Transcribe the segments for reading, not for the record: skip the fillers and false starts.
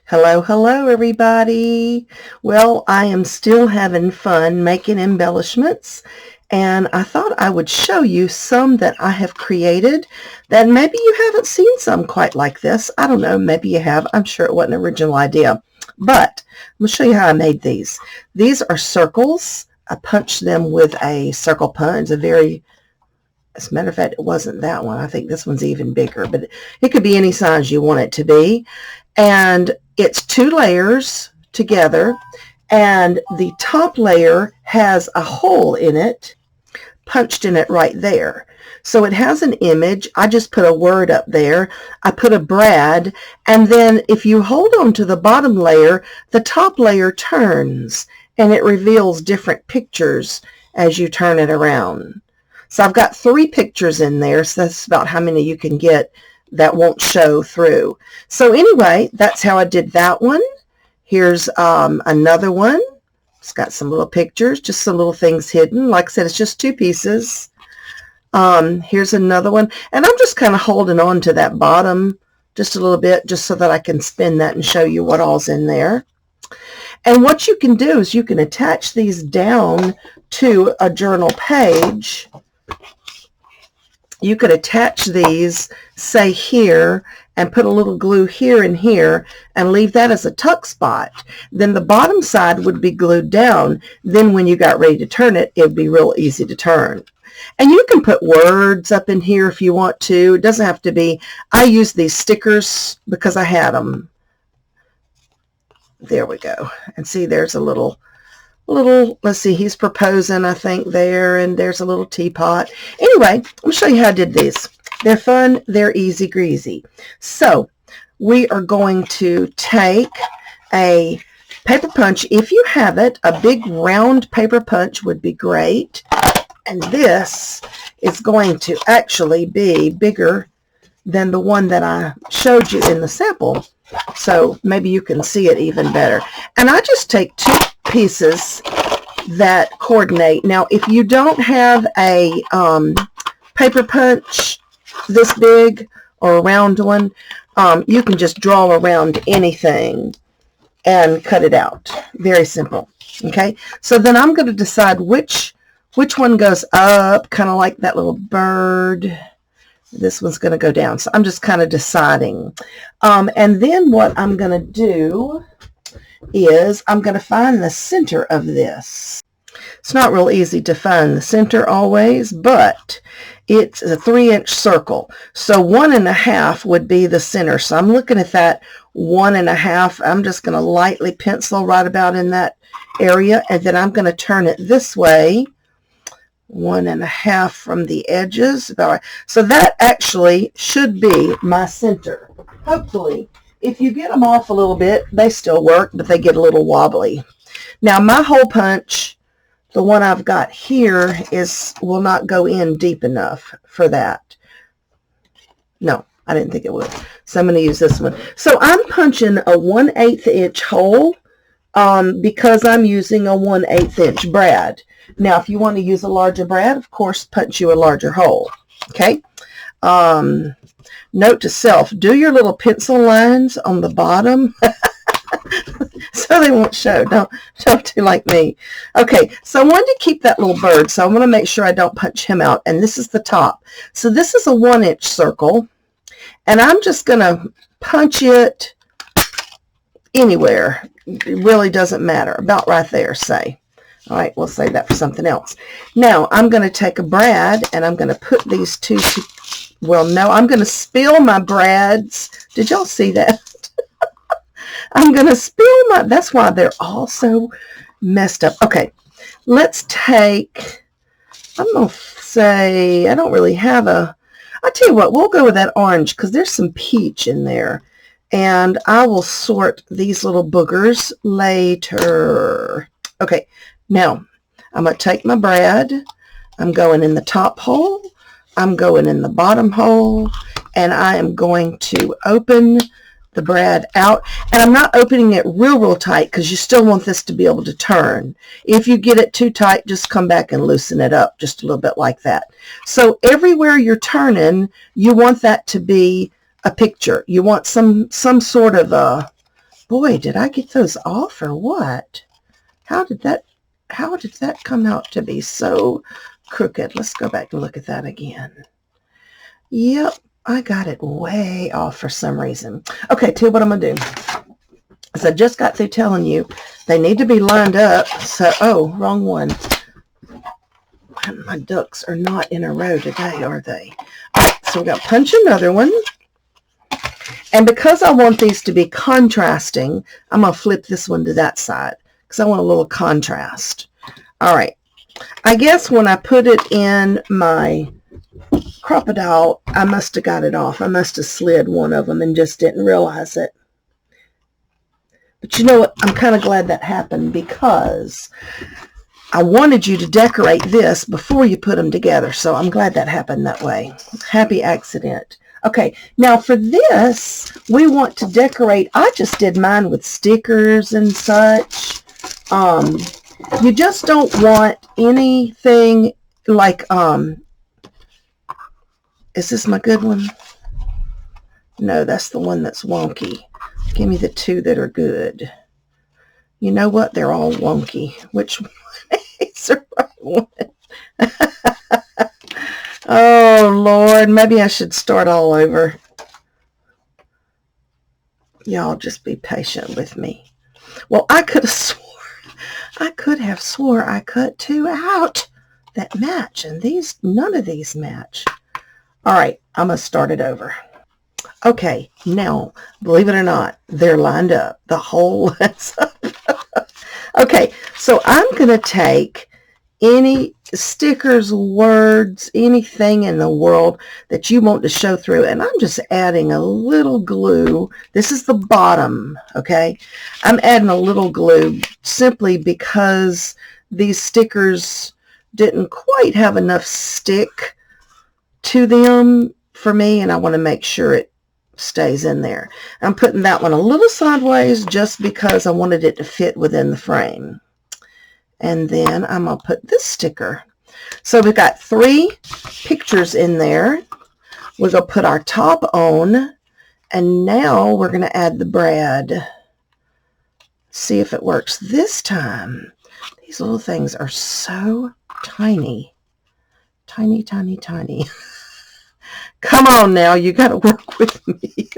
Hello, hello, everybody. Well, I am still having fun making embellishments, and I thought I would show you some that I have created that maybe you haven't seen some quite like this. I don't know, maybe you have. I'm sure it wasn't an original idea, but I'm going to show you how I made these. These are circles. I punched them with a circle punch, as a matter of fact, it wasn't that one. I think this one's even bigger, but it could be any size you want it to be. And it's 2 layers together, and the top layer has a hole in it, punched in it right there. So it has an image. I just put a word up there. I put a brad, and then if you hold on to the bottom layer, the top layer turns, and it reveals different pictures as you turn it around. So I've got 3 pictures in there, so that's about how many you can get that won't show through. So anyway, that's how I did that one. Here's another one. It's got some little pictures, just some little things hidden. Like I said, it's just 2 pieces. Here's another one. And I'm just kind of holding on to that bottom just a little bit, just so that I can spin that and show you what all's in there. And what you can do is you can attach these down to a journal page. You could attach these, say here, and put a little glue here and here and leave that as a tuck spot. Then the bottom side would be glued down. Then when you got ready to turn it, it'd be real easy to turn. And you can put words up in here if you want to. It doesn't have to be. I use these stickers because I had them. There we go. And see, there's a little, let's see, he's proposing, I think, there, and there's a little teapot. Anyway, I'll show you how I did these. They're fun, they're easy greasy. So we are going to take a paper punch. If you have it, a big round paper punch would be great. And this is going to actually be bigger than the one that I showed you in the sample. So maybe you can see it even better. And I just take 2 pieces that coordinate. Now, if you don't have a paper punch this big or a round one, you can just draw around anything and cut it out. Very simple. Okay, so then I'm going to decide which one goes up, kind of like that little bird. This one's going to go down. So I'm just kind of deciding. And then what I'm going to do is I'm going to find the center of this. It's not real easy to find the center always, but it's a 3-inch circle. So 1.5 would be the center. So I'm looking at that 1.5. I'm just going to lightly pencil right about in that area, and then I'm going to turn it this way. 1.5 from the edges. So that actually should be my center. Hopefully. If you get them off a little bit, they still work, but they get a little wobbly. Now my hole punch, the one I've got here, will not go in deep enough for that. No, I didn't think it would. So I'm going to use this one. So I'm punching a 1/8 inch hole because I'm using a 1/8 inch brad. Now, if you want to use a larger brad, of course, punch you a larger hole. Okay. Note to self, do your little pencil lines on the bottom so they won't show. Don't do like me. Okay, so I wanted to keep that little bird, so I want to make sure I don't punch him out. And this is the top. So this is a 1-inch circle, and I'm just going to punch it anywhere. It really doesn't matter. About right there, say. All right, we'll save that for something else. Now, I'm going to take a brad, and I'm going to put these 2 well, no, I'm going to spill my brads. Did y'all see that? I'm going to spill that's why they're all so messed up. Okay, let's take, I'm going to say, I don't really have I'll tell you what, we'll go with that orange because there's some peach in there. And I will sort these little boogers later. Okay, now I'm going to take my brad. I'm going in the top hole. I'm going in the bottom hole, and I am going to open the brad out. And I'm not opening it real tight because you still want this to be able to turn. If you get it too tight, just come back and loosen it up just a little bit like that. So everywhere you're turning, you want that to be a picture. You want some sort of a Boy, did I get those off or what? How did that come out to be so crooked? Let's go back and look at that again. Yep, I got it way off for some reason. Okay, tell you what I'm going to do. As I just got through telling you, they need to be lined up. So, oh, wrong one. My ducks are not in a row today, are they? All right, so we're going to punch another one. And because I want these to be contrasting, I'm going to flip this one to that side because I want a little contrast. All right. I guess when I put it in my crocodile, I must have got it off. I must have slid one of them and just didn't realize it. But you know what? I'm kind of glad that happened because I wanted you to decorate this before you put them together. So I'm glad that happened that way. Happy accident. Okay, now for this, we want to decorate. I just did mine with stickers and such. You just don't want anything like, is this my good one? No, that's the one that's wonky. Give me the two that are good. You know what? They're all wonky. Which one is the right one? Oh, Lord. Maybe I should start all over. Y'all just be patient with me. Well, I could have swore I cut two out that match, and none of these match. All right, I'm going to start it over. Okay, now, believe it or not, they're lined up. The whole lines up. Okay, so I'm going to take any stickers, words, anything in the world that you want to show through, and I'm just adding a little glue. This is the bottom, okay? I'm adding a little glue simply because these stickers didn't quite have enough stick to them for me, and I want to make sure it stays in there. I'm putting that one a little sideways just because I wanted it to fit within the frame. And then I'm going to put this sticker. So we've got 3 pictures in there. We're going to put our top on. And now we're going to add the brad. See if it works this time. These little things are so tiny. Tiny, tiny, tiny. Come on now. You got to work with me.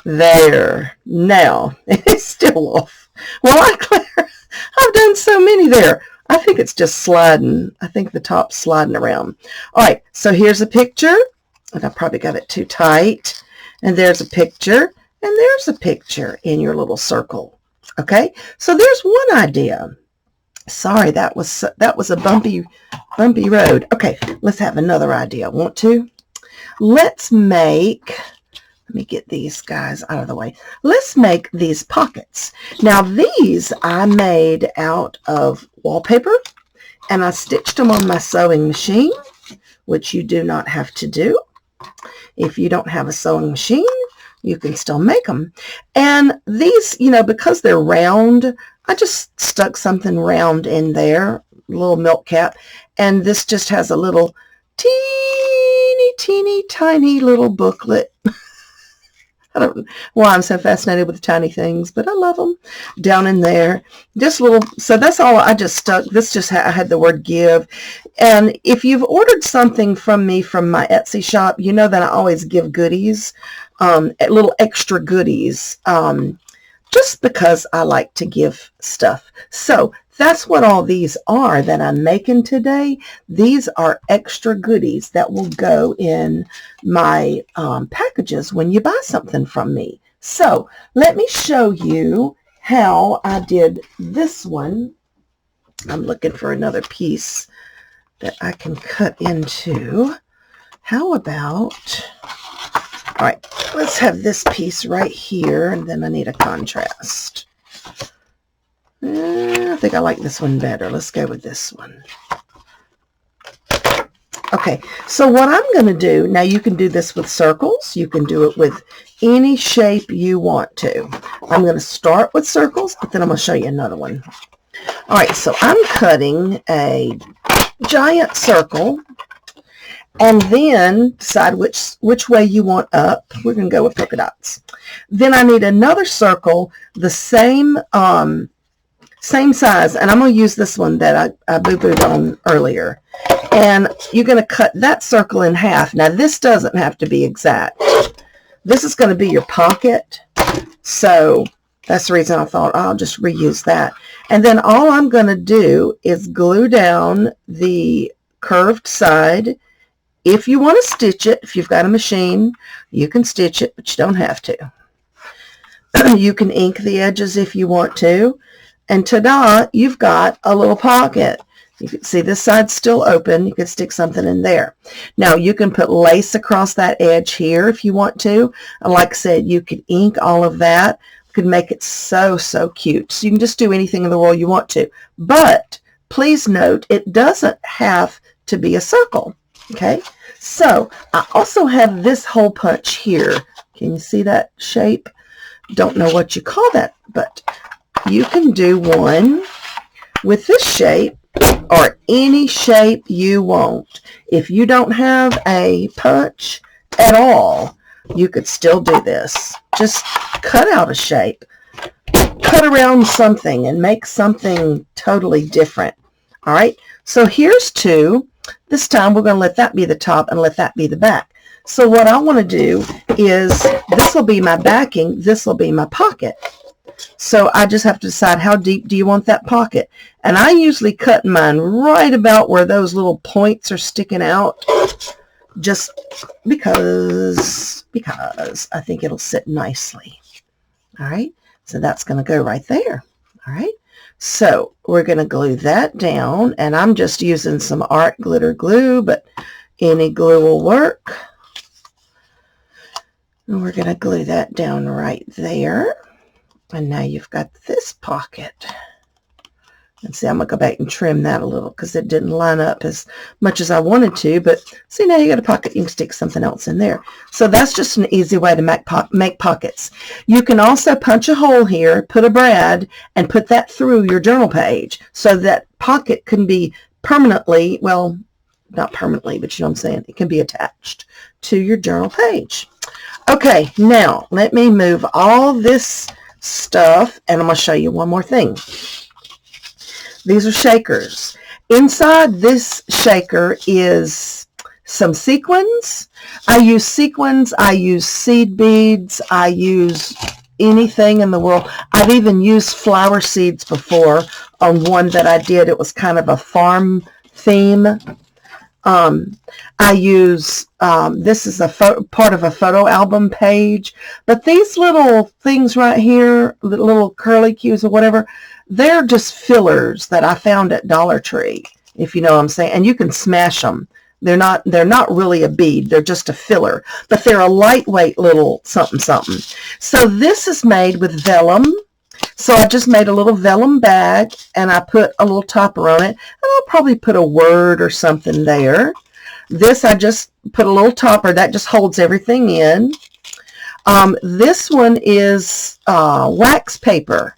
There. Now, it's still off. Well, I've done so many there. I think it's just sliding. I think the top's sliding around. All right, so here's a picture. And I probably got it too tight. And there's a picture. And there's a picture in your little circle. Okay, so there's one idea. Sorry, that was a bumpy road. Okay, let's have another idea. Want to? Let me get these guys out of the way. Let's make these pockets. Now these I made out of wallpaper and I stitched them on my sewing machine, which you do not have to do. If you don't have a sewing machine, you can still make them. And these, because they're round, I just stuck something round in there, a little milk cap, and this just has a little teeny tiny little booklet. I don't know why I'm so fascinated with tiny things, but I love them. Down in there, just little. So that's all I just stuck. This just I had the word give. And if you've ordered something from me from my Etsy shop, you know that I always give goodies, little extra goodies, just because I like to give stuff. So that's what all these are that I'm making today. These are extra goodies that will go in my packages when you buy something from me. So let me show you how I did this one. I'm looking for another piece that I can cut into. How about, all right, let's have this piece right here, and then I need a contrast. I think I like this one better. Let's go with this one. Okay, so what I'm going to do, now you can do this with circles. You can do it with any shape you want to. I'm going to start with circles, but then I'm going to show you another one. All right, so I'm cutting a giant circle, and then decide which way you want up. We're going to go with polka dots. Then I need another circle, the same size, and I'm going to use this one that I boo-booed on earlier. And you're going to cut that circle in half. Now, this doesn't have to be exact. This is going to be your pocket, so that's the reason I thought I'll just reuse that. And then all I'm going to do is glue down the curved side. If you want to stitch it, if you've got a machine, you can stitch it, but you don't have to. You can ink the edges if you want to. And ta-da, you've got a little pocket. You can see this side's still open. You could stick something in there. Now, you can put lace across that edge here if you want to. And like I said, you could ink all of that. You could make it so, so cute. So you can just do anything in the world you want to. But please note, it doesn't have to be a circle. Okay? So, I also have this hole punch here. Can you see that shape? Don't know what you call that, but you can do one with this shape or any shape you want. If you don't have a punch at all, you could still do this. Just cut out a shape, cut around something, and make something totally different. All right, so here's two. This time we're going to let that be the top and let that be the back. So what I want to do is, this will be my backing, this will be my pocket. So I just have to decide how deep do you want that pocket. And I usually cut mine right about where those little points are sticking out, just because I think it'll sit nicely. All right, so that's going to go right there. All right, so we're going to glue that down, and I'm just using some art glitter glue, but any glue will work. And we're going to glue that down right there. And now you've got this pocket. And see, I'm going to go back and trim that a little because it didn't line up as much as I wanted to. But see, now you got a pocket. You can stick something else in there. So that's just an easy way to make pockets. You can also punch a hole here, put a brad, and put that through your journal page so that pocket can be permanently, well, not permanently, but you know what I'm saying, it can be attached to your journal page. Okay, now let me move all this stuff, and I'm going to show you one more thing. These are shakers. Inside this shaker is some sequins. I use sequins, I use seed beads, I use anything in the world. I've even used flower seeds before on one that I did. It was kind of a farm theme. I use, this is a part of a photo album page, but these little things right here, little curly cues or whatever, they're just fillers that I found at Dollar Tree, if you know what I'm saying, and you can smash them. They're not really a bead, they're just a filler, but they're a lightweight little something something. So this is made with vellum. So I just made a little vellum bag, and I put a little topper on it, and I'll probably put a word or something there. This, I just put a little topper that just holds everything in. This one is wax paper,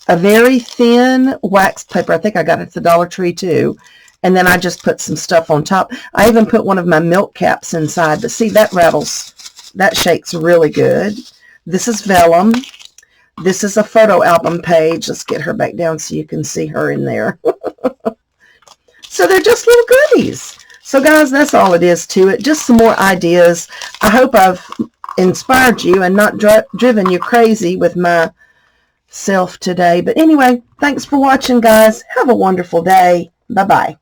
a very thin wax paper. I think I got it at the Dollar Tree too. And then I just put some stuff on top. I even put one of my milk caps inside, but see, that rattles, that shakes really good. This is vellum. This is a photo album page. Let's get her back down so you can see her in there. So they're just little goodies. So guys, that's all it is to it. Just some more ideas. I hope I've inspired you and not driven you crazy with myself today. But anyway, thanks for watching, guys. Have a wonderful day. Bye-bye.